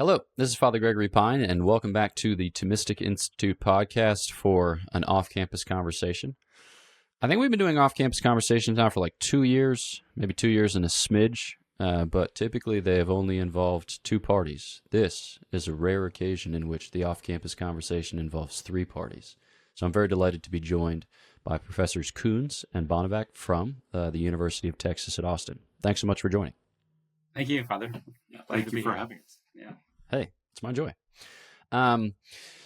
Hello, this is Father Gregory Pine, and welcome back to the Thomistic Institute podcast for an off-campus conversation. I think we've been doing off-campus conversations now for like 2 years, maybe 2 years and a smidge, but typically they have only involved two parties. This is a rare occasion in which the off-campus conversation involves three parties. So I'm very delighted to be joined by Professors Koons and Bonevac from the University of Texas at Austin. Thanks so much for joining. Thank you, Father. Thank you for having us. Yeah. Hey, it's my joy.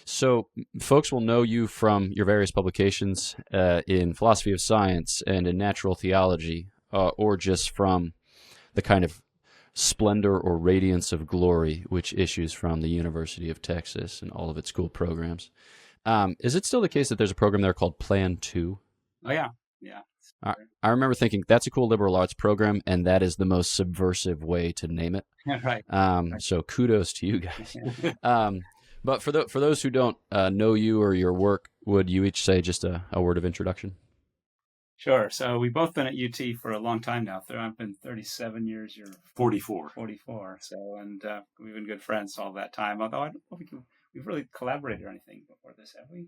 So folks will know you from your various publications in philosophy of science and in natural theology, or just from the kind of splendor or radiance of glory which issues from the University of Texas and all of its school programs. Is it still the case that there's a program there called Plan 2? Oh, yeah. Yeah. I remember thinking that's a cool liberal arts program, and that is the most subversive way to name it. Right. So kudos to you guys. But for those who don't know you or your work, would you each say just a word of introduction? Sure. So we've both been at UT for a long time now. I've been 37 years. You're 44. 44. So, and we've been good friends all that time. Although I don't know if we've really collaborated or anything before this, have we?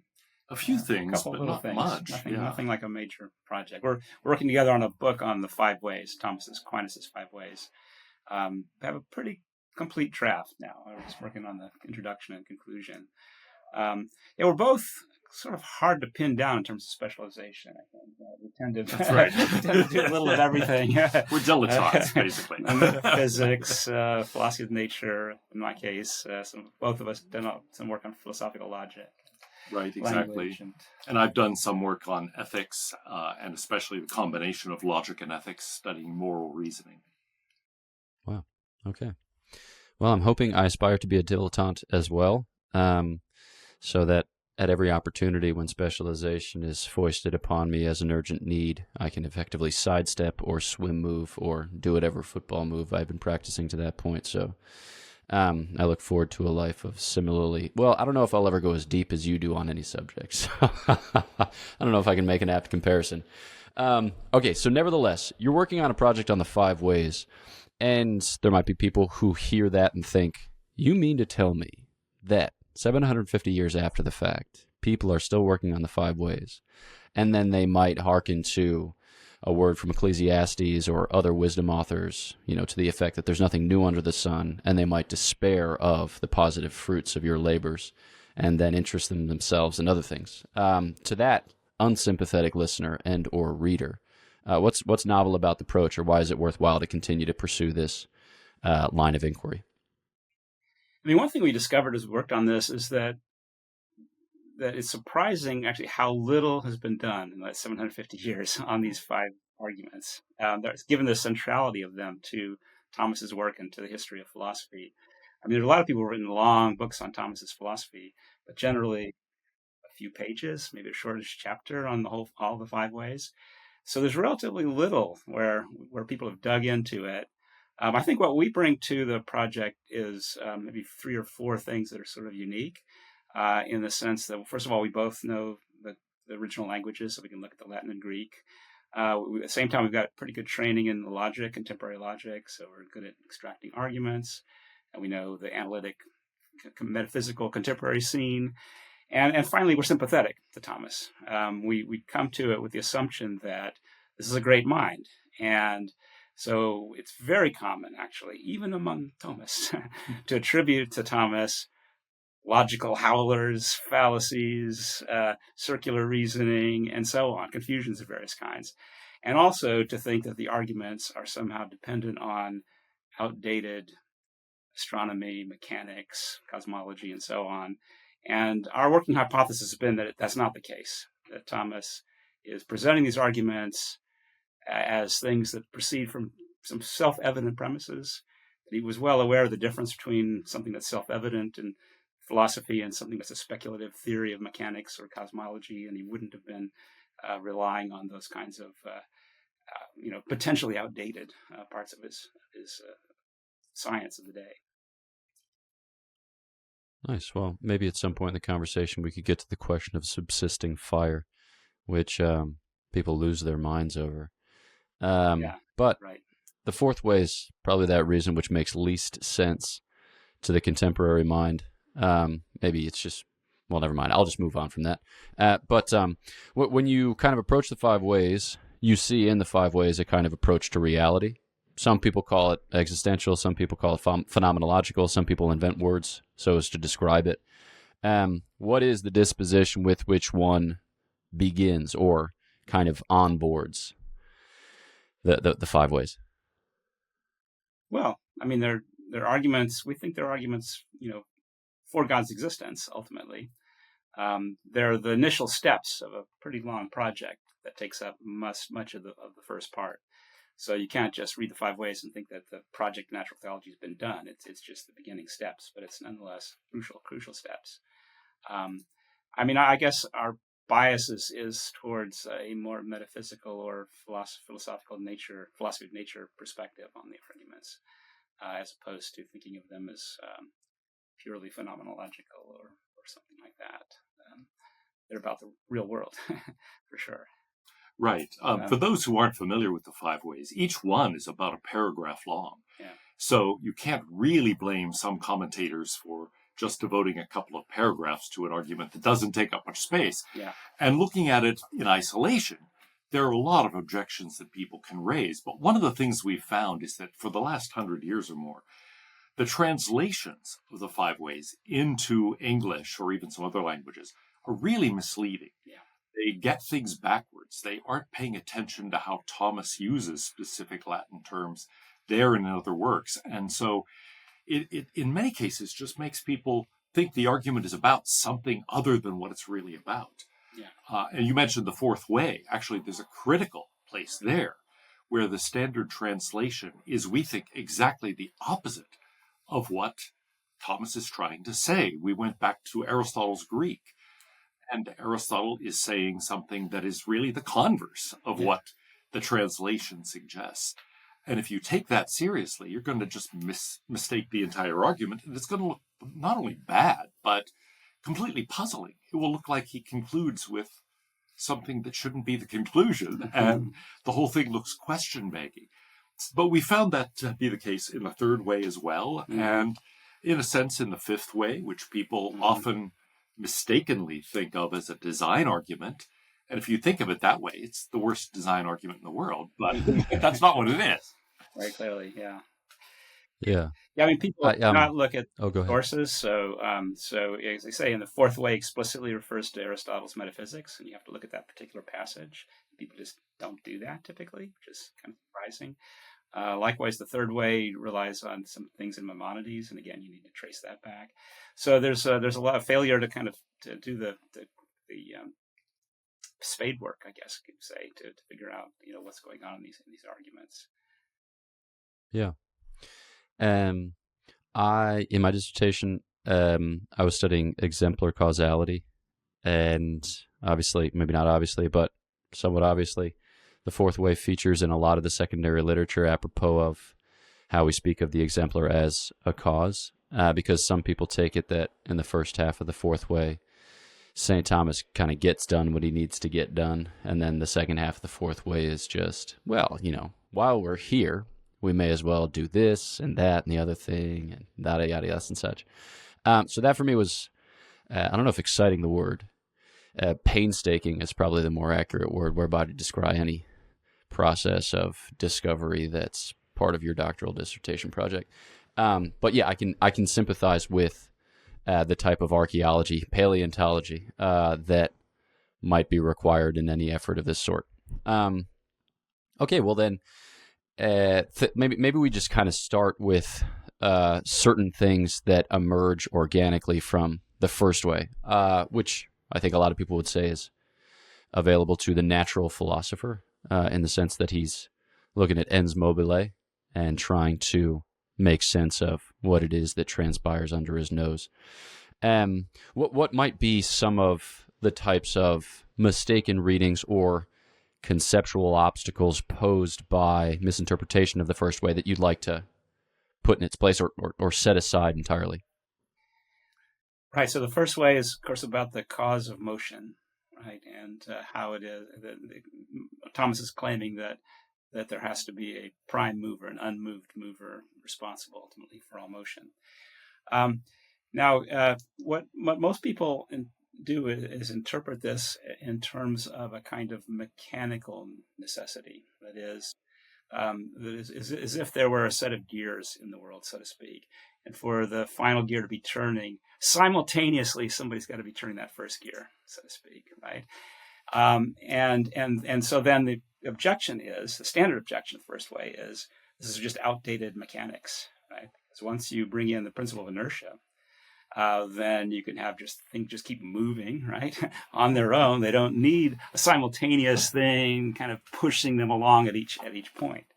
A few things, but not things. much. Nothing like a major project. We're working together on a book on the Five Ways, Aquinas Five Ways. We have a pretty complete draft now. We're just working on the introduction and conclusion. We're both sort of hard to pin down in terms of specialization, I think. We tend to, That's right. tend to do a little of everything. We're dilettantes, basically. Physics, philosophy of nature, in my case. Both of us done some work on philosophical logic. Right, exactly. And I've done some work on ethics, and especially the combination of logic and ethics, studying moral reasoning. Wow. Okay. Well, I'm hoping I aspire to be a dilettante as well, so that at every opportunity when specialization is foisted upon me as an urgent need, I can effectively sidestep or swim move or do whatever football move I've been practicing to that point. So I look forward to a life of similarly, well, I don't know if I'll ever go as deep as you do on any subjects. I don't know if I can make an apt comparison. Okay, so nevertheless, you're working on a project on the Five Ways, and there might be people who hear that and think, you mean to tell me that 750 years after the fact, people are still working on the Five Ways, and then they might hearken to a word from Ecclesiastes or other wisdom authors, to the effect that there's nothing new under the sun, and they might despair of the positive fruits of your labors and then interest themselves in other things. To that unsympathetic listener and or reader, what's novel about the approach, or why is it worthwhile to continue to pursue this line of inquiry? I mean, one thing we discovered as we worked on this is that it's surprising, actually, how little has been done in the last 750 years on these five arguments. Given the centrality of them to Thomas's work and to the history of philosophy. I mean, there's a lot of people who've written long books on Thomas's philosophy, but generally a few pages, maybe a shortish chapter on all the Five Ways. So there's relatively little where people have dug into it. I think what we bring to the project is maybe 3 or 4 things that are sort of unique. In the sense that, first of all, we both know the original languages, so we can look at the Latin and Greek. At the same time, we've got pretty good training in the logic, contemporary logic, so we're good at extracting arguments, and we know the analytic, metaphysical, contemporary scene. And finally, we're sympathetic to Thomas. We come to it with the assumption that this is a great mind, and so it's very common, actually, even among Thomists, to attribute to Thomas logical howlers, fallacies, circular reasoning, and so on, confusions of various kinds. And also to think that the arguments are somehow dependent on outdated astronomy, mechanics, cosmology, and so on. And our working hypothesis has been that that's not the case, that Thomas is presenting these arguments as things that proceed from some self-evident premises, that he was well aware of the difference between something that's self-evident and philosophy and something that's a speculative theory of mechanics or cosmology, and he wouldn't have been relying on those kinds of potentially outdated parts of his science of the day. Nice. Well, maybe at some point in the conversation we could get to the question of subsisting fire, which people lose their minds over. But right. The fourth way is probably that reason which makes least sense to the contemporary mind. Maybe it's just, well, never mind. I'll just move on from that. But when you kind of approach the five ways, you see in the five ways a kind of approach to reality. Some people call it existential. Some people call it phenomenological. Some people invent words so as to describe it. What is the disposition with which one begins or kind of onboards the five ways? Well, I mean, they're arguments. We think they're arguments, for God's existence. Ultimately, they're the initial steps of a pretty long project that takes up much of the first part. So you can't just read the five ways and think that the project natural theology has been done. It's just the beginning steps, but it's nonetheless crucial steps. I mean, I guess our bias is towards a more metaphysical or philosophy of nature perspective on the arguments, as opposed to thinking of them as purely phenomenological or something like that. They're about the real world, for sure. Right. For those who aren't familiar with the five ways, each one is about a paragraph long. Yeah. So you can't really blame some commentators for just devoting a couple of paragraphs to an argument that doesn't take up much space. Yeah. And looking at it in isolation, there are a lot of objections that people can raise. But one of the things we've found is that for the last 100 years or more, the translations of the five ways into English or even some other languages are really misleading. Yeah. They get things backwards. They aren't paying attention to how Thomas uses specific Latin terms there and in other works. And so it in many cases just makes people think the argument is about something other than what it's really about. Yeah. And you mentioned the fourth way. Actually, there's a critical place there where the standard translation is, we think, exactly the opposite of what Thomas is trying to say. We went back to Aristotle's Greek, and Aristotle is saying something that is really the converse of what the translation suggests. And if you take that seriously, you're going to just mistake the entire argument, and it's going to look not only bad, but completely puzzling. It will look like he concludes with something that shouldn't be the conclusion, and the whole thing looks question-begging. But we found that to be the case in the third way as well, and in a sense in the fifth way, which people often mistakenly think of as a design argument. And if you think of it that way, it's the worst design argument in the world, but that's not what it is. Very clearly, yeah. Yeah. Yeah, I mean, people do not look at go ahead. sources. So as they say, in the fourth way explicitly refers to Aristotle's metaphysics, and you have to look at that particular passage. People just don't do that typically, which is kind of surprising. Likewise, the third way relies on some things in Maimonides, and again, you need to trace that back. So there's a lot of failure to do the spade work, I guess you could say, to figure out what's going on in these arguments. Yeah. In my dissertation, I was studying exemplar causality, and obviously, maybe not obviously, but somewhat obviously, the fourth way features in a lot of the secondary literature apropos of how we speak of the exemplar as a cause, because some people take it that in the first half of the fourth way, St. Thomas kind of gets done what he needs to get done, and then the second half of the fourth way is just, well, while we're here, we may as well do this and that and the other thing and yada, yada, yada, and such. So that for me was, I don't know if exciting the word, painstaking is probably the more accurate word whereby to describe any process of discovery that's part of your doctoral dissertation project. But yeah, I can sympathize with the type of archaeology, paleontology, that might be required in any effort of this sort. Okay, well then, maybe we just kind of start with certain things that emerge organically from the first way, which I think a lot of people would say is available to the natural philosopher, in the sense that he's looking at ens mobile and trying to make sense of what it is that transpires under his nose. What might be some of the types of mistaken readings or conceptual obstacles posed by misinterpretation of the first way that you'd like to put in its place or set aside entirely? Right. So the first way is, of course, about the cause of motion, right, and how it is. Thomas is claiming that there has to be a prime mover, an unmoved mover, responsible ultimately for all motion. What most people do is interpret this in terms of a kind of mechanical necessity. That is, as if there were a set of gears in the world, so to speak. And for the final gear to be turning simultaneously, somebody's got to be turning that first gear, so to speak, right? And so then the objection is, the standard objection the first way is, this is just outdated mechanics, right? Because once you bring in the principle of inertia, then you can have things just keep moving, right, on their own. They don't need a simultaneous thing kind of pushing them along at each point.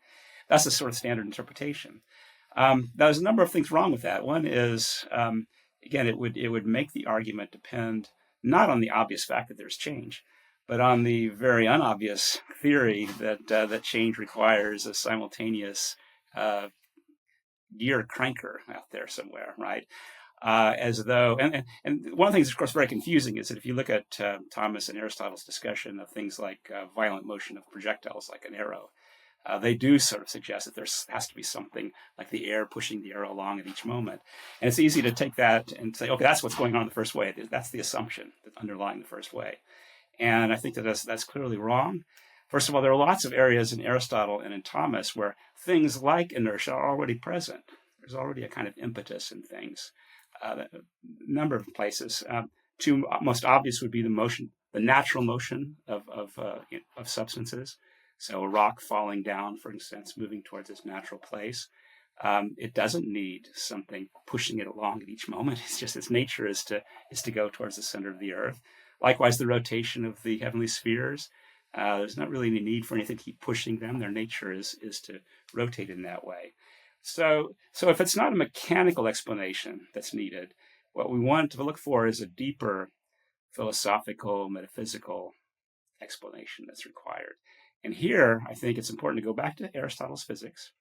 That's the sort of standard interpretation. There's a number of things wrong with that. One is, again, it would make the argument depend not on the obvious fact that there's change, but on the very unobvious theory that change requires a simultaneous gear cranker out there somewhere, right? As though, and one of the things, of course, very confusing is that if you look at Thomas and Aristotle's discussion of things like violent motion of projectiles, like an arrow, they do sort of suggest that there has to be something like the air pushing the arrow along at each moment. And it's easy to take that and say, okay, that's what's going on in the first way. That's the assumption that's underlying the first way. And I think that that's clearly wrong. First of all, there are lots of areas in Aristotle and in Thomas where things like inertia are already present. There's already a kind of impetus in things. A number of places. Two most obvious would be the natural motion of substances. So a rock falling down, for instance, moving towards its natural place. It doesn't need something pushing it along at each moment. It's just its nature is to go towards the center of the earth. Likewise, the rotation of the heavenly spheres. There's not really any need for anything to keep pushing them. Their nature is to rotate in that way. So if it's not a mechanical explanation that's needed, what we want to look for is a deeper philosophical, metaphysical explanation that's required. And here, I think it's important to go back to Aristotle's physics.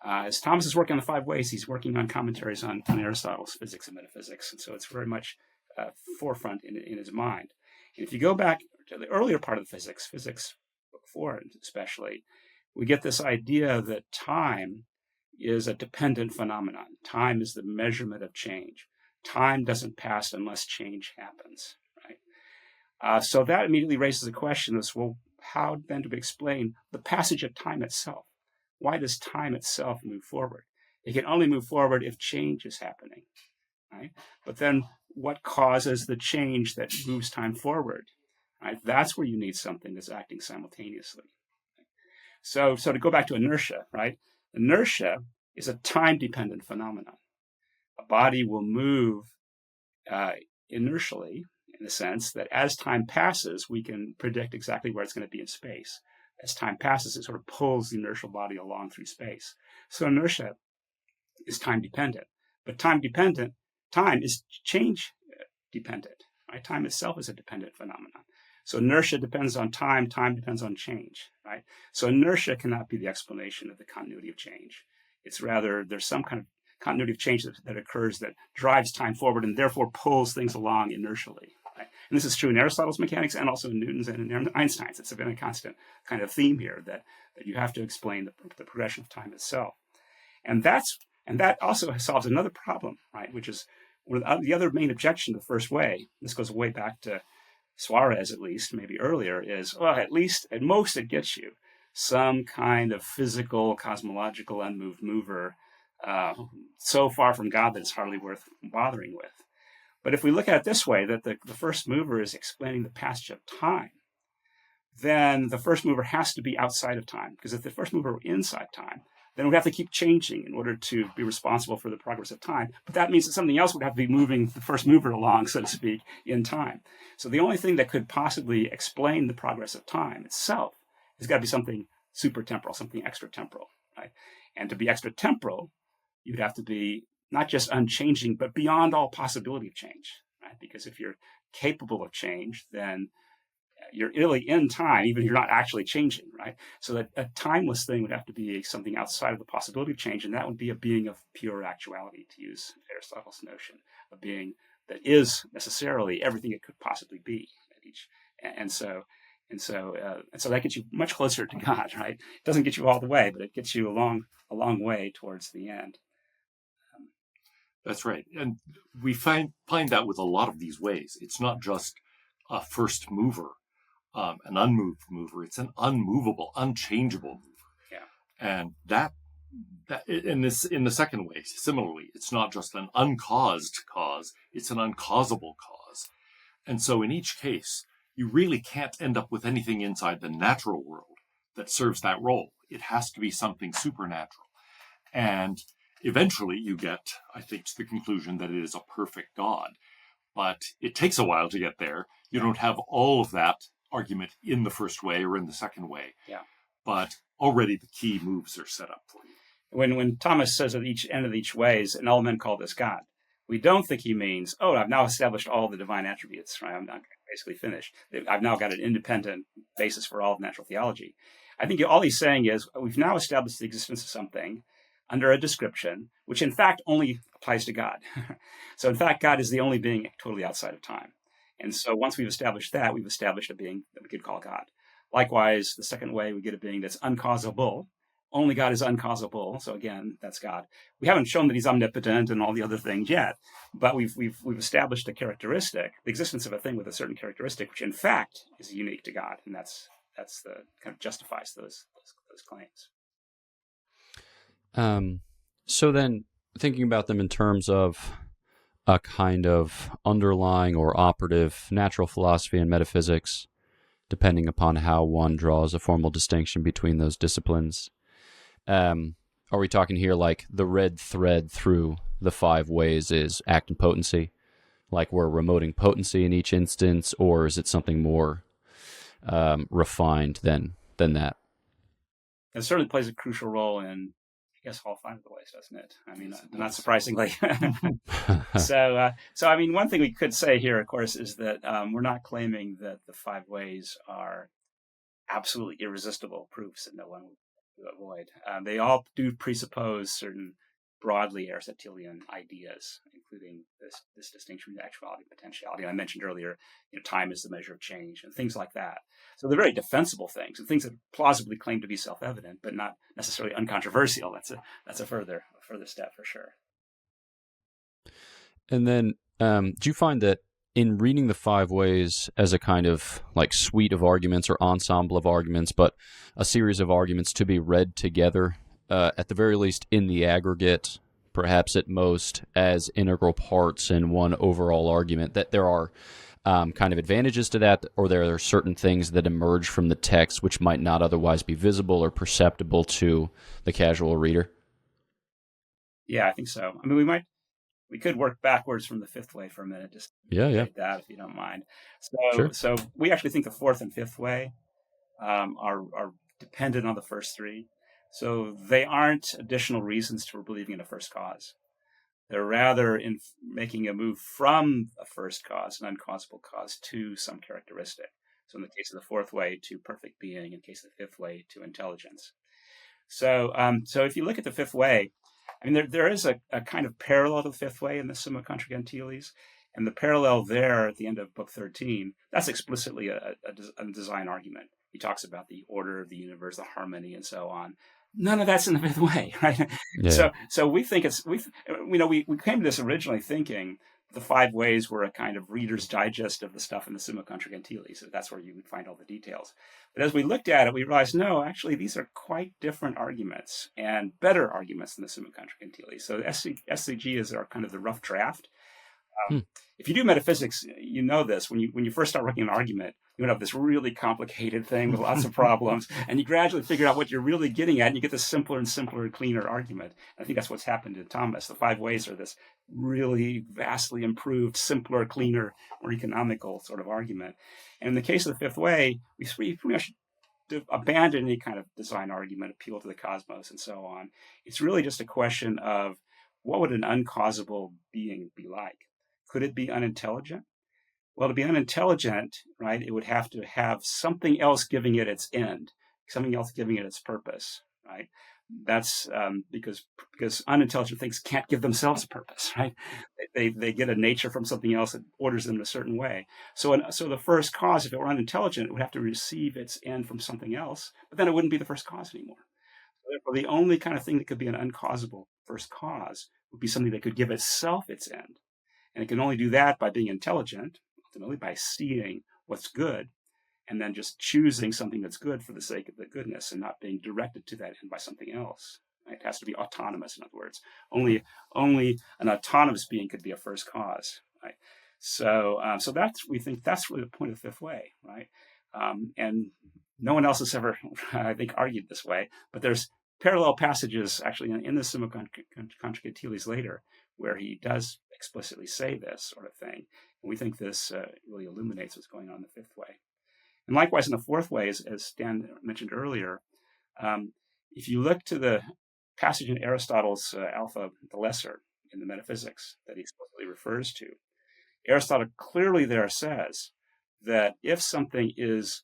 As Thomas is working on the Five Ways, he's working on commentaries on Aristotle's physics and metaphysics. And so it's very much forefront in his mind. And if you go back to the earlier part of the physics book 4 especially, we get this idea that time is a dependent phenomenon. Time is the measurement of change. Time doesn't pass unless change happens, right? So that immediately raises the question of, well, how then do we explain the passage of time itself? Why does time itself move forward? It can only move forward if change is happening, right? But then what causes the change that moves time forward, right? That's where you need something that's acting simultaneously. So to go back to inertia, right? Inertia is a time-dependent phenomenon. A body will move inertially in the sense that as time passes, we can predict exactly where it's going to be in space. As time passes, it sort of pulls the inertial body along through space. So inertia is time-dependent. But time is change-dependent. Right? Time itself is a dependent phenomenon. So inertia depends on time depends on change, right? So inertia cannot be the explanation of the continuity of change. It's rather, there's some kind of continuity of change that occurs that drives time forward and therefore pulls things along inertially, right? And this is true in Aristotle's mechanics and also in Newton's and in Einstein's. It's been a constant kind of theme here that you have to explain the progression of time itself. And that also solves another problem, right? Which is the other main objection to the first way. This goes way back to Suarez, at least, maybe earlier, is, well, at most it gets you some kind of physical, cosmological, unmoved mover so far from God that it's hardly worth bothering with. But if we look at it this way, that the first mover is explaining the passage of time, then the first mover has to be outside of time. Because if the first mover were inside time, then we'd have to keep changing in order to be responsible for the progress of time. But that means that something else would have to be moving the first mover along, so to speak, in time. So the only thing that could possibly explain the progress of time itself has got to be something supertemporal, something extratemporal, right? And to be extratemporal, you'd have to be not just unchanging, but beyond all possibility of change, right? Because if you're capable of change, then you're really in time, even if you're not actually changing, right? So that a timeless thing would have to be something outside of the possibility of change, and that would be a being of pure actuality, to use Aristotle's notion, a being that is necessarily everything it could possibly be at each. And so that gets you much closer to God, right? It doesn't get you all the way, but it gets you a long way towards the end. That's right. And we find that with a lot of these ways. It's not just a first mover, an unmoved mover. It's an unmovable, unchangeable mover. Yeah. And that in the second way, similarly, it's not just an uncaused cause, it's an uncausable cause. And so in each case, you really can't end up with anything inside the natural world that serves that role. It has to be something supernatural. And eventually you get, I think, to the conclusion that it is a perfect God. But it takes a while to get there. You don't have all of that argument in the first way or in the second way. Yeah. But already the key moves are set up for you. When Thomas says at each end of each ways, and all men call this God, we don't think he means, oh, I've now established all the divine attributes, right? I'm not basically finished. I've now got an independent basis for all of natural theology. I think all he's saying is we've now established the existence of something under a description, which in fact only applies to God. So in fact, God is the only being totally outside of time. And so once we've established that, we've established a being that we could call God. Likewise, the second way, we get a being that's uncausable. Only God is uncausable. So again, that's God. We haven't shown that he's omnipotent and all the other things yet, but we've established a characteristic, the existence of a thing with a certain characteristic, which in fact is unique to God. And that's the kind of justifies those claims. So then thinking about them in terms of a kind of underlying or operative natural philosophy and metaphysics, depending upon how one draws a formal distinction between those disciplines. Are we talking here like the red thread through the five ways is act and potency? Like we're remoting potency in each instance, or is it something more refined than that? It certainly plays a crucial role in, I guess, all five of the ways, doesn't it? I mean, not surprisingly. So I mean, one thing we could say here, of course, is that we're not claiming that the five ways are absolutely irresistible proofs that no one will avoid. They all do presuppose certain broadly Aristotelian ideas, including this distinction between actuality and potentiality. And I mentioned earlier, time is the measure of change and things like that. So they're very defensible things and things that plausibly claim to be self-evident, but not necessarily uncontroversial. That's a further step for sure. And then, do you find that in reading the five ways as a kind of like suite of arguments or ensemble of arguments, but a series of arguments to be read together, at the very least in the aggregate, perhaps at most as integral parts in one overall argument, that there are kind of advantages to that, or there are certain things that emerge from the text which might not otherwise be visible or perceptible to the casual reader? Yeah, I think so. I mean, we could work backwards from the fifth way for a minute, just take that if you don't mind. So we actually think the fourth and fifth way are dependent on the first three. So they aren't additional reasons for believing in a first cause. They're rather in making a move from a first cause, an uncausable cause, to some characteristic. So in the case of the fourth way, to perfect being. In the case of the fifth way, to intelligence. So if you look at the fifth way, I mean, there is a kind of parallel to the fifth way in the Summa Contra Gentiles. And the parallel there at the end of Book 13, that's explicitly a design argument. He talks about the order of the universe, the harmony, and so on. None of that's in the fifth way, right? Yeah. So we think we came to this originally thinking the five ways were a kind of Reader's Digest of the stuff in the Summa Contra Gentiles. So that's where you would find all the details. But as we looked at it, we realized, no, actually, these are quite different arguments and better arguments than the Summa Contra Gentiles. So SCG is our kind of the rough draft. If you do metaphysics, you know this. When you first start working an argument, you have this really complicated thing with lots of problems, and you gradually figure out what you're really getting at, and you get this simpler and simpler, cleaner argument. I think that's what's happened to Thomas. The five ways are this really vastly improved, simpler, cleaner, more economical sort of argument. And in the case of the fifth way, we pretty much abandon any kind of design argument, appeal to the cosmos, and so on. It's really just a question of what would an uncausable being be like? Could it be unintelligent? Well, to be unintelligent, right, it would have to have something else giving it its end, something else giving it its purpose, right? That's because unintelligent things can't give themselves a purpose, right? They get a nature from something else that orders them in a certain way. So the first cause, if it were unintelligent, it would have to receive its end from something else, but then it wouldn't be the first cause anymore. So therefore, the only kind of thing that could be an uncausable first cause would be something that could give itself its end. And it can only do that by being intelligent, ultimately by seeing what's good, and then just choosing something that's good for the sake of the goodness and not being directed to that end by something else. Right? It has to be autonomous, in other words. Only an autonomous being could be a first cause. Right? So we think that's really the point of the fifth way, right? And no one else has ever, I think, argued this way, but there's parallel passages actually in the Summa Contra Gentiles later, where he does explicitly say this sort of thing. And we think this really illuminates what's going on in the fifth way. And likewise, in the fourth way, as Dan mentioned earlier, if you look to the passage in Aristotle's Alpha the Lesser in the Metaphysics that he explicitly refers to, Aristotle clearly there says that if something is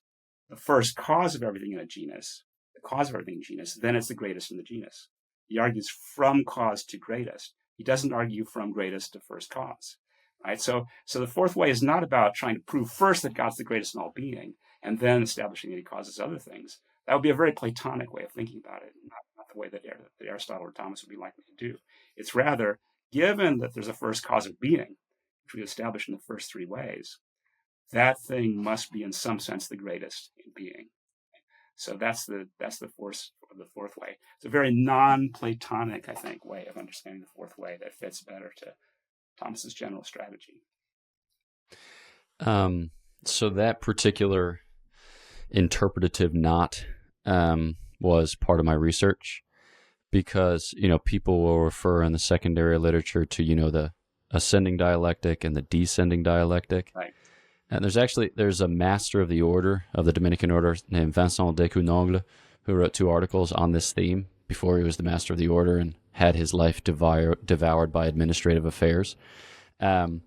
the first cause of everything in a genus, the cause of everything in a genus, then it's the greatest in the genus. He argues from cause to greatest. He doesn't argue from greatest to first cause. Right? So the fourth way is not about trying to prove first that God's the greatest in all being, and then establishing that he causes other things. That would be a very Platonic way of thinking about it, not the way that Aristotle or Thomas would be likely to do. It's rather, given that there's a first cause of being, which we established in the first three ways, that thing must be in some sense the greatest in being. So that's the force of the fourth way. It's a very non-Platonic, I think, way of understanding the fourth way that fits better to Thomas's general strategy. So that particular interpretative knot was part of my research, because people will refer in the secondary literature to the ascending dialectic and the descending dialectic. Right. And there's a master of the order of the Dominican order named Vincent de Counangle, who wrote 2 articles on this theme before he was the master of the order and had his life devoured by administrative affairs. But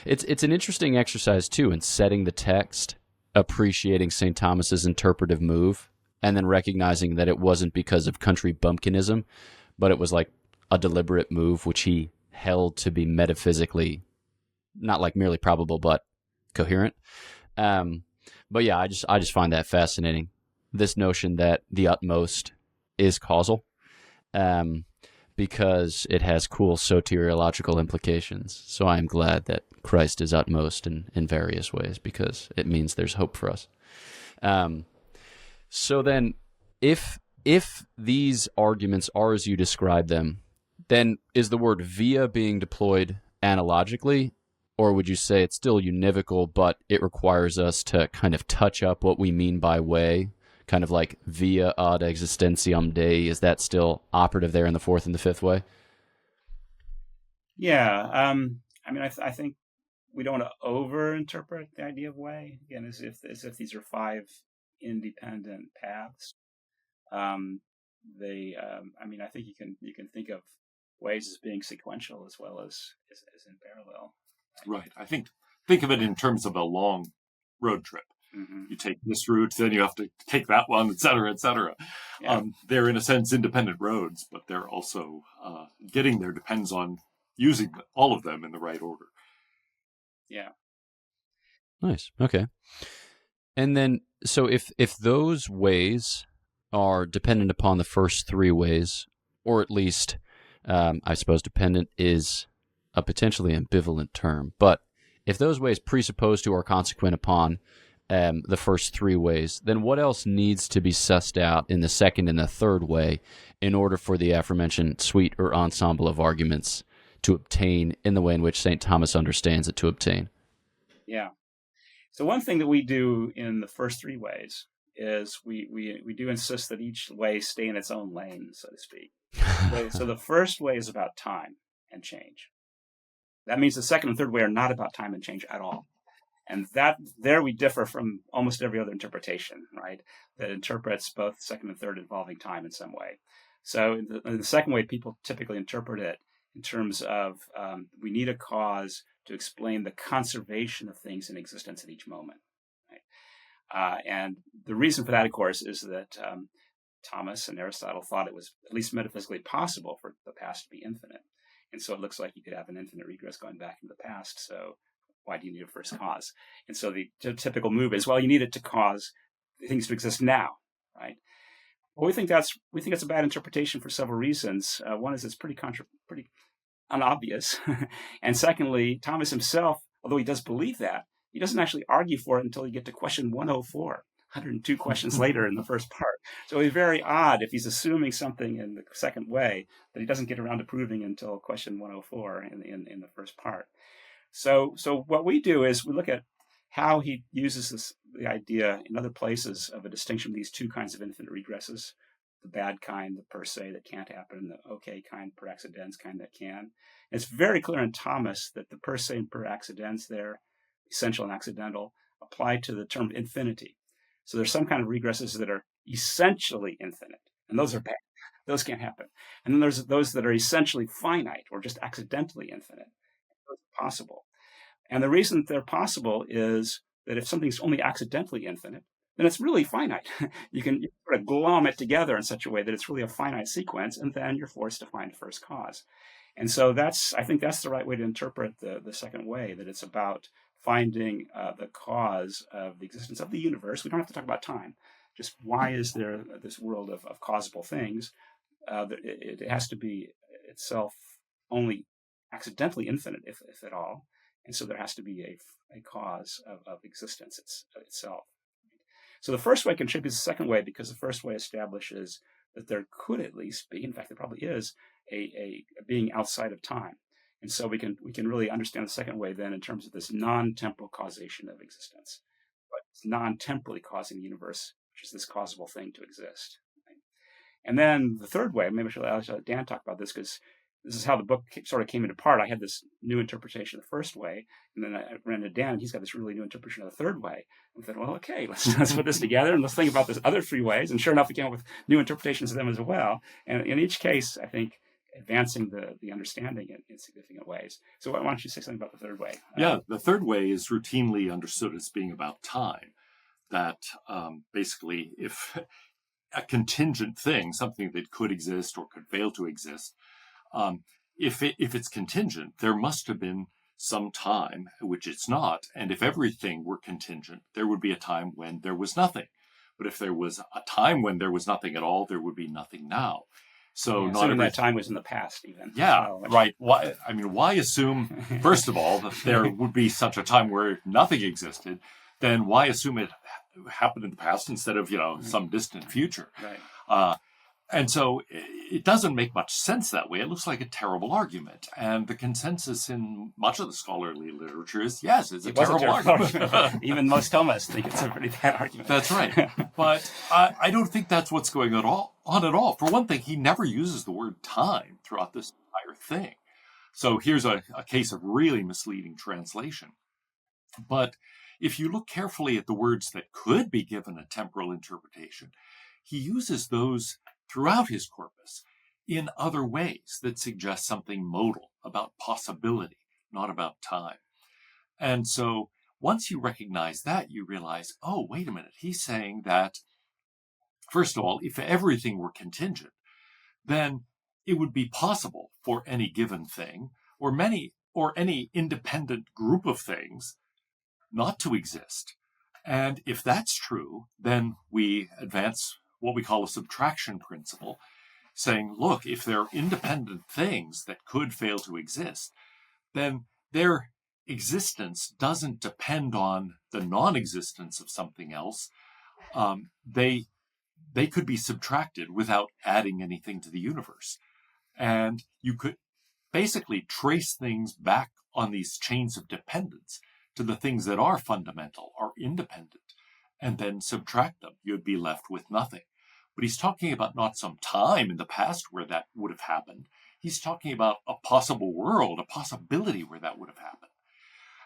it's an interesting exercise too in setting the text, appreciating St. Thomas's interpretive move, and then recognizing that it wasn't because of country bumpkinism, but it was like a deliberate move which he held to be metaphysically not like merely probable, but coherent. But yeah, I just find that fascinating. This notion that the utmost is causal, because it has cool soteriological implications. So I am glad that Christ is utmost in various ways, because it means there's hope for us. So then, if these arguments are as you describe them, then is the word via being deployed analogically? Or would you say it's still univocal, but it requires us to kind of touch up what we mean by way, kind of like via ad existentiam Dei? Is that still operative there in the fourth and the fifth way? Yeah. I think we don't want to over-interpret the idea of way, again, as if these are 5 independent paths. I think you can think of ways as being sequential as well as in parallel. Right. I think of it in terms of a long road trip. Mm-hmm. You take this route, then you have to take that one, et cetera, et cetera. Yeah. They're, in a sense, independent roads, but they're also getting there depends on using all of them in the right order. Yeah. Nice. Okay. And then, so if those ways are dependent upon the first 3 ways, or at least, I suppose dependent is a potentially ambivalent term, but if those ways presuppose to or consequent upon the first 3 ways, then what else needs to be sussed out in the second and the third way in order for the aforementioned suite or ensemble of arguments to obtain in the way in which St. Thomas understands it to obtain? Yeah. So one thing that we do in the first 3 ways is we do insist that each way stay in its own lane, so to speak. So the first way is about time and change. That means the second and third way are not about time and change at all. And there we differ from almost every other interpretation, right? That interprets both second and third involving time in some way. So in the second way, people typically interpret it in terms of we need a cause to explain the conservation of things in existence at each moment. Right? And the reason for that, of course, is that Thomas and Aristotle thought it was at least metaphysically possible for the past to be infinite. And so it looks like you could have an infinite regress going back into the past. So why do you need a first cause? And so the typical move is, well, you need it to cause things to exist now, right? Well, we think that's a bad interpretation for several reasons. One is it's pretty unobvious, and secondly, Thomas himself, although he does believe that, he doesn't actually argue for it until you get to question 104, 102 questions later in the first part. So it's very odd if he's assuming something in the second way that he doesn't get around to proving until question 104 in the first part. So what we do is we look at how he uses the idea in other places of a distinction of these two kinds of infinite regresses, the bad kind, the per se that can't happen, and the okay kind, per accidens kind that can. And it's very clear in Thomas that the per se and per accidens there, essential and accidental, apply to the term infinity. So there's some kind of regresses that are essentially infinite, and those are bad. Those can't happen. And then there's those that are essentially finite or just accidentally infinite. Those are possible. And the reason that they're possible is that if something's only accidentally infinite, then it's really finite. You can sort of glom it together in such a way that it's really a finite sequence, and then you're forced to find first cause. And so I think that's the right way to interpret the second way, that it's about finding the cause of the existence of the universe. We don't have to talk about time. Just why is there this world of causable things? It has to be itself only accidentally infinite, if at all. And so there has to be a cause of existence itself. So the first way contributes to the second way because the first way establishes that there could at least be, in fact, there probably is, a being outside of time. And so we can really understand the second way then in terms of this non-temporal causation of existence. But it's non-temporally causing the universe, which is this causable thing to exist. Right? And then the third way, maybe I'll let Dan talk about this because this is how the book sort of came into part. I had this new interpretation of the first way, and then I ran to Dan, and he's got this really new interpretation of the third way. And we thought, well, okay, let's put this together, and let's think about this other three ways. And sure enough, we came up with new interpretations of them as well. And in each case, I think advancing the understanding in significant ways. So why don't you say something about the third way? Yeah, the third way is routinely understood as being about time. That basically, if a contingent thing, something that could exist or could fail to exist, if it's contingent, there must have been some time, which it's not. And if everything were contingent, there would be a time when there was nothing. But if there was a time when there was nothing at all, there would be nothing now. So not every that time was in the past, even. Yeah, right. Why assume, first of all, that there would be such a time where nothing existed? Then why assume it happened in the past instead of some distant future? Right. And so it doesn't make much sense that way. It looks like a terrible argument. And the consensus in much of the scholarly literature is, yes, it's a terrible argument. Even most Thomists think it's a pretty bad argument. That's right. But I don't think that's what's going on at all. For one thing, he never uses the word time throughout this entire thing. So here's a case of really misleading translation. But if you look carefully at the words that could be given a temporal interpretation, he uses those throughout his corpus in other ways that suggest something modal, about possibility, not about time. And so once you recognize that, you realize, oh, wait a minute, he's saying that, first of all, if everything were contingent, then it would be possible for any given thing or any independent group of things not to exist. And if that's true, then we advance what we call a subtraction principle, saying, look, if there are independent things that could fail to exist, then their existence doesn't depend on the non-existence of something else. They could be subtracted without adding anything to the universe. And you could basically trace things back on these chains of dependence to the things that are fundamental, are independent, and then subtract them. You'd be left with nothing. But he's talking about not some time in the past where that would have happened. He's talking about a possible world, a possibility where that would have happened.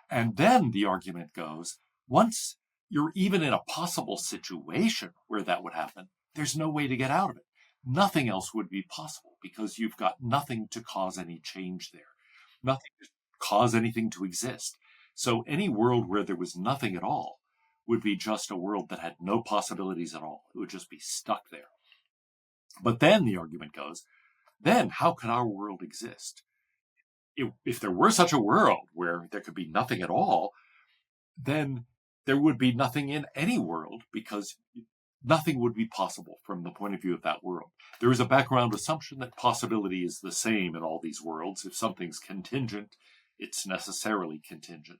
And then the argument goes, once you're even in a possible situation where that would happen, there's no way to get out of it. Nothing else would be possible because you've got nothing to cause any change there, nothing to cause anything to exist. So any world where there was nothing at all would be just a world that had no possibilities at all. It would just be stuck there. But then the argument goes, then how could our world exist? If there were such a world where there could be nothing at all, then there would be nothing in any world because nothing would be possible from the point of view of that world. There is a background assumption that possibility is the same in all these worlds. If something's contingent, it's necessarily contingent.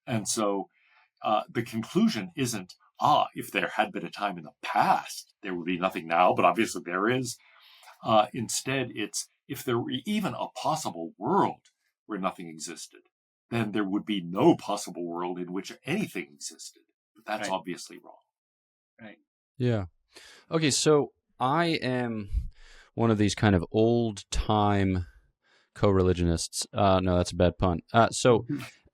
And so the conclusion isn't, if there had been a time in the past, there would be nothing now, but obviously there is. Instead, it's, if there were even a possible world where nothing existed, then there would be no possible world in which anything existed. But that's Right. obviously wrong. Right. Yeah. Okay, so I am one of these kind of old-time co-religionists. No, that's a bad pun.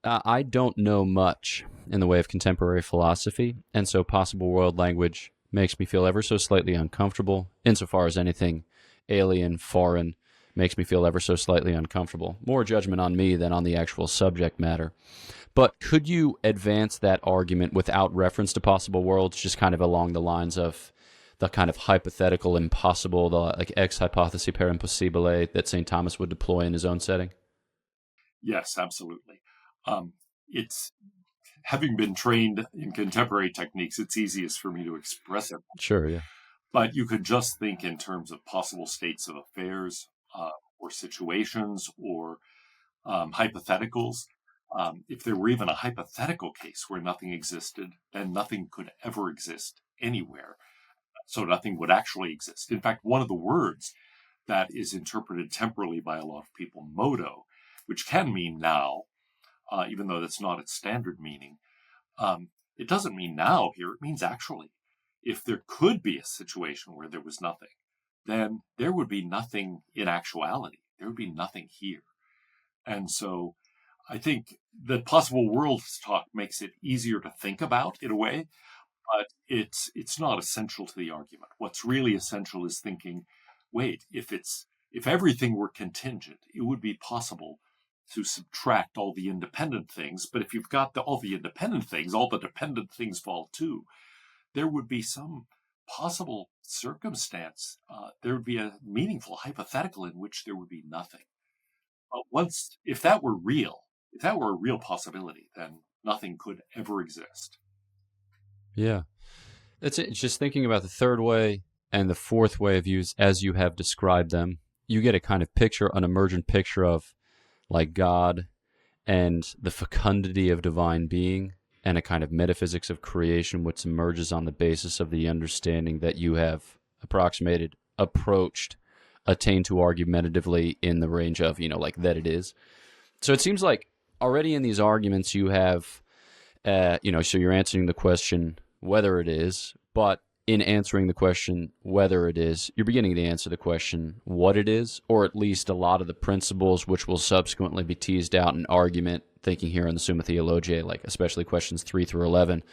I don't know much in the way of contemporary philosophy, and so possible world language makes me feel ever so slightly uncomfortable, insofar as anything alien, foreign, makes me feel ever so slightly uncomfortable. More judgment on me than on the actual subject matter. But could you advance that argument without reference to possible worlds, just kind of along the lines of the kind of hypothetical impossible, the like ex hypothesi per impossibile that St. Thomas would deploy in his own setting? Yes, absolutely. It's, having been trained in contemporary techniques, it's easiest for me to express it. Sure, yeah. But you could just think in terms of possible states of affairs, or situations, or hypotheticals. If there were even a hypothetical case where nothing existed, then nothing could ever exist anywhere. So nothing would actually exist. In fact, one of the words that is interpreted temporally by a lot of people, modo, which can mean now, even though that's not its standard meaning, it doesn't mean now here, it means actually. If there could be a situation where there was nothing, then there would be nothing in actuality. There would be nothing here. And so I think the possible worlds talk makes it easier to think about in a way, but it's not essential to the argument. What's really essential is thinking, wait, if everything were contingent, it would be possible to subtract all the independent things. But if you've got all the independent things, all the dependent things fall too. There would be some possible circumstance. There would be a meaningful hypothetical in which there would be nothing. But if that were a real possibility, then nothing could ever exist. Yeah. It's just thinking about the third way and the fourth way of views as you have described them. You get a kind of picture, an emergent picture of like God and the fecundity of divine being, and a kind of metaphysics of creation which emerges on the basis of the understanding that you have approximated, approached, attained to argumentatively in the range of, like that it is. So it seems like already in these arguments you have, so you're answering the question whether it is, but in answering the question whether it is, you're beginning to answer the question what it is, or at least a lot of the principles which will subsequently be teased out in argument, thinking here in the Summa Theologiae, like especially questions 3 through 11,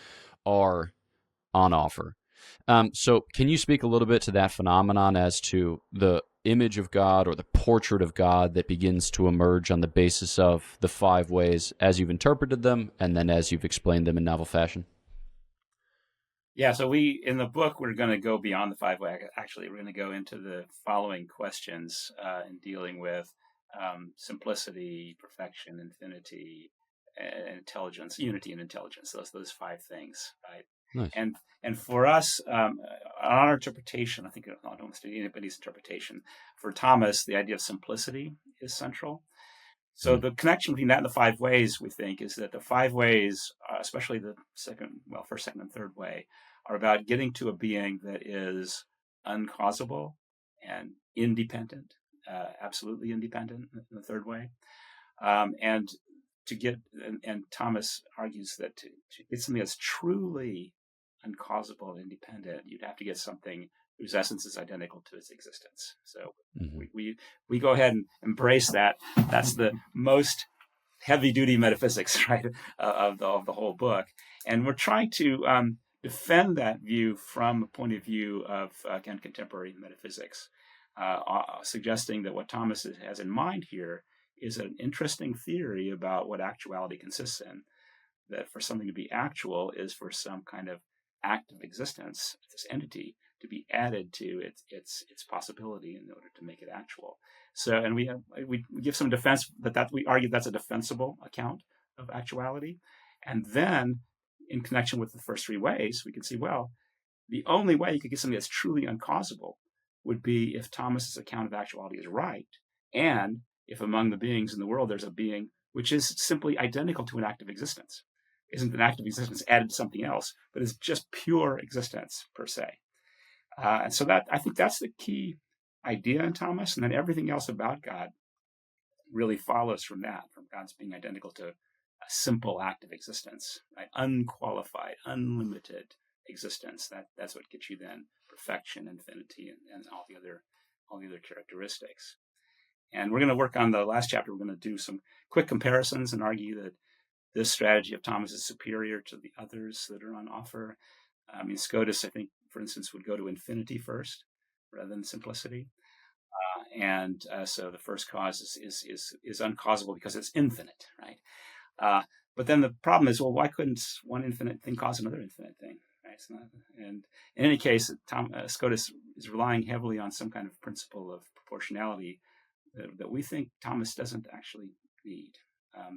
are on offer. So can you speak a little bit to that phenomenon as to the image of God or the portrait of God that begins to emerge on the basis of the 5 ways as you've interpreted them and then as you've explained them in novel fashion? Yeah, so in the book, we're going to go beyond the 5 ways. Actually, we're going to go into the following questions in dealing with simplicity, perfection, infinity, and intelligence, unity and intelligence. Those 5 things, right? Nice. And for us, on our interpretation, I think I don't see anybody's interpretation. For Thomas, the idea of simplicity is central. So the connection between that and the 5 ways, we think, is that the 5 ways, especially the first, second, and third way, are about getting to a being that is uncausable and independent, absolutely independent in the third way. And Thomas argues that to get something that's truly uncausable and independent, you'd have to get something whose essence is identical to its existence. So we go ahead and embrace that. That's the most heavy-duty metaphysics, right, of the whole book. And we're trying to defend that view from a point of view of, again, contemporary metaphysics, suggesting that what Thomas has in mind here is an interesting theory about what actuality consists in, that for something to be actual is for some kind of act of existence, this entity, to be added to its possibility in order to make it actual. So, and we give some defense that we argue that's a defensible account of actuality, and then in connection with the first 3 ways, we can see, well, the only way you could get something that's truly uncausable would be if Thomas's account of actuality is right, and if among the beings in the world there's a being which is simply identical to an act of existence. Isn't an act of existence added to something else, but is just pure existence per se. And so that I think that's the key idea in Thomas, and then everything else about God really follows from that, from God's being identical to a simple act of existence, right? Unqualified, unlimited existence. That's what gets you then perfection, infinity, and all the other characteristics. And we're going to work on the last chapter. We're going to do some quick comparisons and argue that this strategy of Thomas is superior to the others that are on offer. I mean, Scotus, I think, for instance, would go to infinity first rather than simplicity. So the first cause is uncausable because it's infinite, right? But then the problem is, well, why couldn't one infinite thing cause another infinite thing? Right? And in any case, Scotus is relying heavily on some kind of principle of proportionality that we think Thomas doesn't actually need.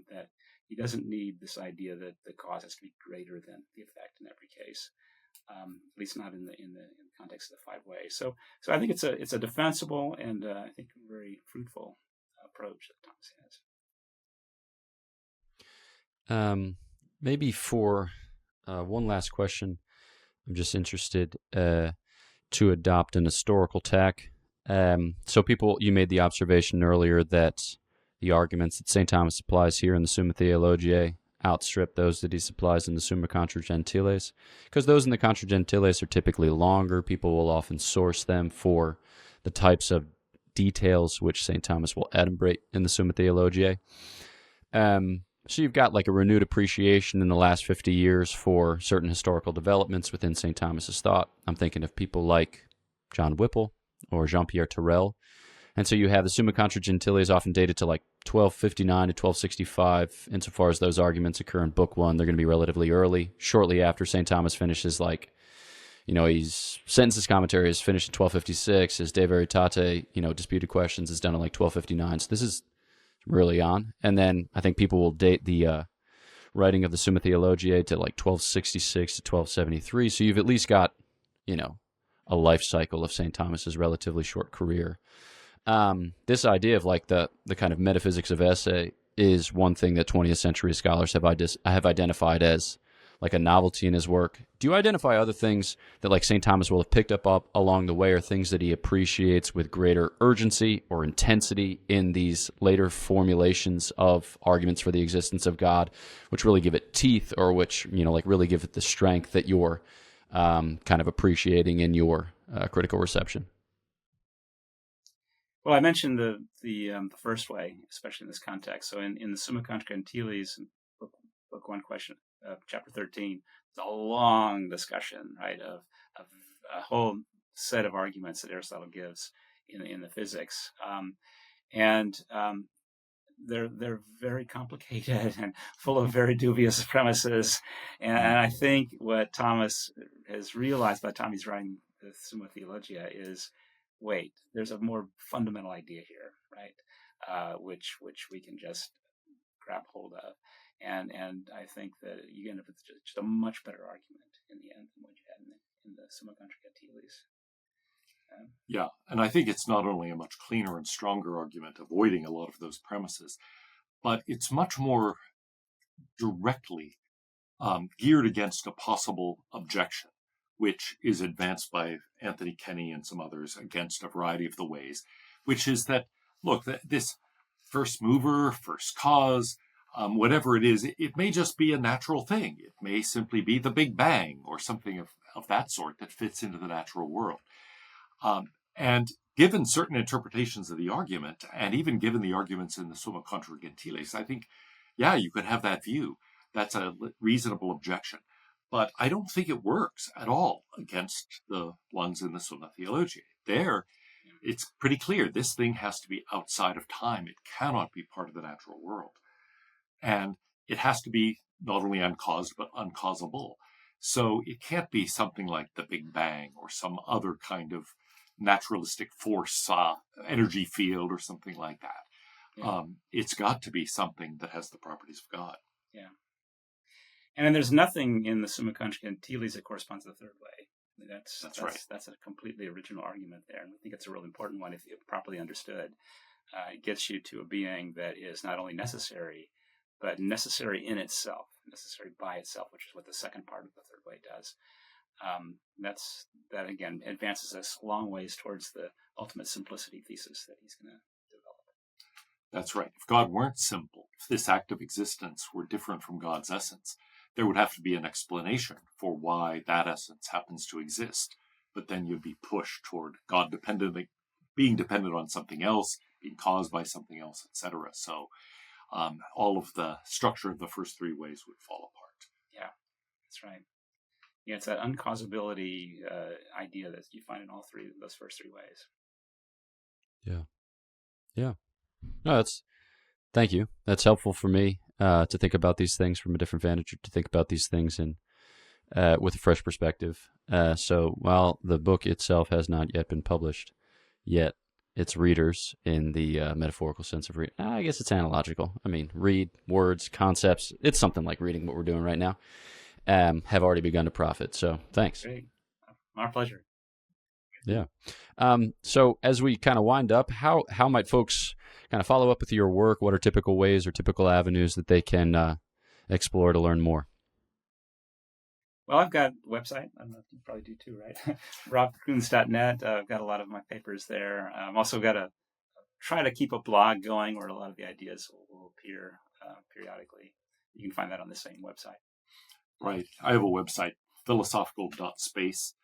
That he doesn't need this idea that the cause has to be greater than the effect in every case. At least not in the context of the Five Ways. So I think it's a defensible and I think very fruitful approach that Thomas has. Maybe for one last question, I'm just interested to adopt an historical tack. So you made the observation earlier that the arguments that St. Thomas applies here in the Summa Theologiae outstrip those that he supplies in the Summa Contra Gentiles, because those in the Contra Gentiles are typically longer. People will often source them for the types of details which St. Thomas will adumbrate in the Summa Theologiae. So you've got like a renewed appreciation in the last 50 years for certain historical developments within St. Thomas's thought. I'm thinking of people like John Whipple or Jean-Pierre Terrell. And so you have the Summa Contra Gentiles often dated to like 1259 to 1265. Insofar as those arguments occur in Book 1, they're going to be relatively early, shortly after St. Thomas finishes, like, he's Sentences Commentary is finished in 1256. His De Veritate, Disputed Questions is done in like 1259. So this is really on. And then I think people will date the writing of the Summa Theologiae to like 1266 to 1273. So you've at least got, a life cycle of St. Thomas's relatively short career. This idea of like the kind of metaphysics of essay is one thing that 20th century scholars have identified as like a novelty in his work. Do you identify other things that like St. Thomas will have picked up along the way, or things that he appreciates with greater urgency or intensity in these later formulations of arguments for the existence of God, which really give it teeth, or which, really give it the strength that you're kind of appreciating in your critical reception? Well, I mentioned the first way, especially in this context. So in the Summa Contra Gentiles, book 1, question, chapter 13, it's a long discussion, right, of a whole set of arguments that Aristotle gives in the physics, and they're very complicated and full of very dubious premises. And I think what Thomas has realized by the time he's writing the Summa Theologia is, wait, there's a more fundamental idea here, right? Which we can just grab hold of, and I think that you end up with just a much better argument in the end than what you had in the Summa Contra Gentiles. Yeah, and I think it's not only a much cleaner and stronger argument, avoiding a lot of those premises, but it's much more directly geared against a possible objection, which is advanced by Anthony Kenny and some others against a variety of the ways, which is that, look, this first mover, first cause, whatever it is, it may just be a natural thing. It may simply be the Big Bang or something of that sort that fits into the natural world. And given certain interpretations of the argument, and even given the arguments in the Summa Contra Gentiles, I think, yeah, you could have that view. That's a reasonable objection. But I don't think it works at all against the ones in the Summa Theologiae. There, it's pretty clear this thing has to be outside of time. It cannot be part of the natural world. And it has to be not only uncaused, but uncausable. So it can't be something like the Big Bang or some other kind of naturalistic force, energy field or something like that. Yeah. It's got to be something that has the properties of God. Yeah. And then there's nothing in the Summa Contra Gentiles that corresponds to the third way. That's right. That's a completely original argument there, and I think it's a really important one if properly understood. It gets you to a being that is not only necessary, but necessary in itself, necessary by itself, which is what the second part of the third way does. That again advances us a long ways towards the ultimate simplicity thesis that he's going to develop. That's right. If God weren't simple, if this act of existence were different from God's essence, there would have to be an explanation for why that essence happens to exist. But then you'd be pushed toward God being dependent on something else, being caused by something else, etc. So all of the structure of the first three ways would fall apart. Yeah, that's right. Yeah, it's that uncausability idea that you find in all those first three ways. Yeah. No, thank you. That's helpful for me to think about these things from a different vantage, to think about these things with a fresh perspective. So while the book itself has not yet been published, yet its readers, in the metaphorical sense of read, I guess it's analogical. I mean, read words, concepts. It's something like reading what we're doing right now. Have already begun to profit. So thanks. Great. Our pleasure. Yeah. So as we kind of wind up, how might folks kind of follow up with your work? What are typical ways or typical avenues that they can explore to learn more? Well, I've got a website. I don't know if you probably do too, right? robkoons.net. I've got a lot of my papers there. I've also got try to keep a blog going where a lot of the ideas will appear periodically. You can find that on the same website. Right. I have a website, philosophical.space.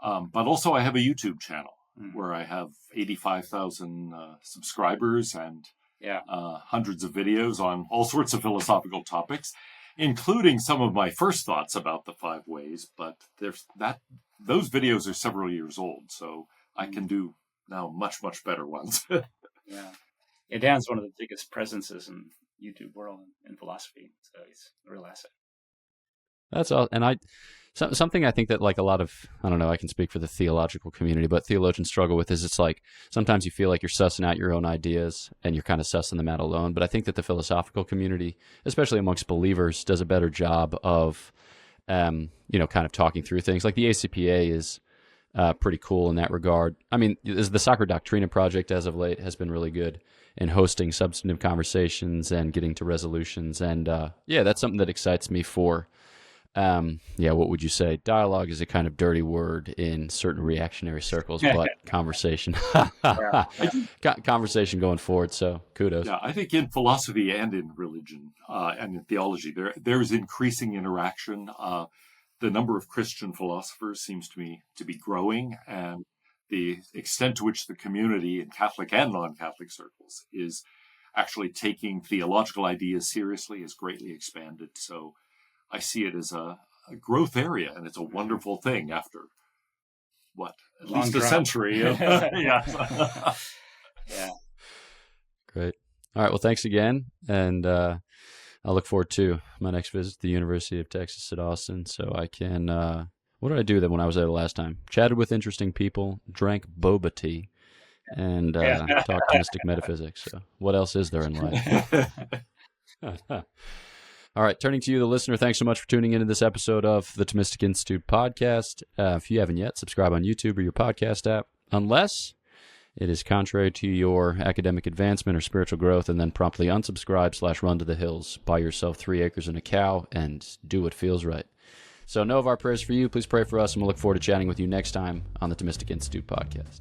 But also I have a YouTube channel where I have 85,000 subscribers and hundreds of videos on all sorts of philosophical topics, including some of my first thoughts about the five ways. But those videos are several years old, so I can do now much, much better ones. Yeah, Dan's one of the biggest presences in YouTube world in philosophy, so he's a real asset. That's all. And something I think that like a lot of, I don't know, I can speak for the theological community, but theologians struggle with is it's like sometimes you feel like you're sussing out your own ideas and you're kind of sussing them out alone. But I think that the philosophical community, especially amongst believers, does a better job of, kind of talking through things. Like the ACPA is pretty cool in that regard. I mean, the Sacra Doctrina project as of late has been really good in hosting substantive conversations and getting to resolutions. And that's something that excites me for. What would you say? Dialogue is a kind of dirty word in certain reactionary circles, but conversation, conversation going forward. So kudos. Yeah, I think in philosophy and in religion and in theology, there is increasing interaction. The number of Christian philosophers seems to me to be growing, and the extent to which the community in Catholic and non-Catholic circles is actually taking theological ideas seriously has greatly expanded. So I see it as a growth area, and it's a wonderful thing after, at least a century. Yeah. Great. All right. Well, thanks again. And I look forward to my next visit to the University of Texas at Austin so I can, what did I do then when I was there the last time? Chatted with interesting people, drank boba tea, and talked mystic metaphysics. So what else is there in life? All right, turning to you, the listener, thanks so much for tuning into this episode of the Thomistic Institute podcast. If you haven't yet, subscribe on YouTube or your podcast app, unless it is contrary to your academic advancement or spiritual growth, and then promptly unsubscribe/run to the hills, buy yourself 3 acres and a cow, and do what feels right. So know of our prayers for you. Please pray for us, and we'll look forward to chatting with you next time on the Thomistic Institute podcast.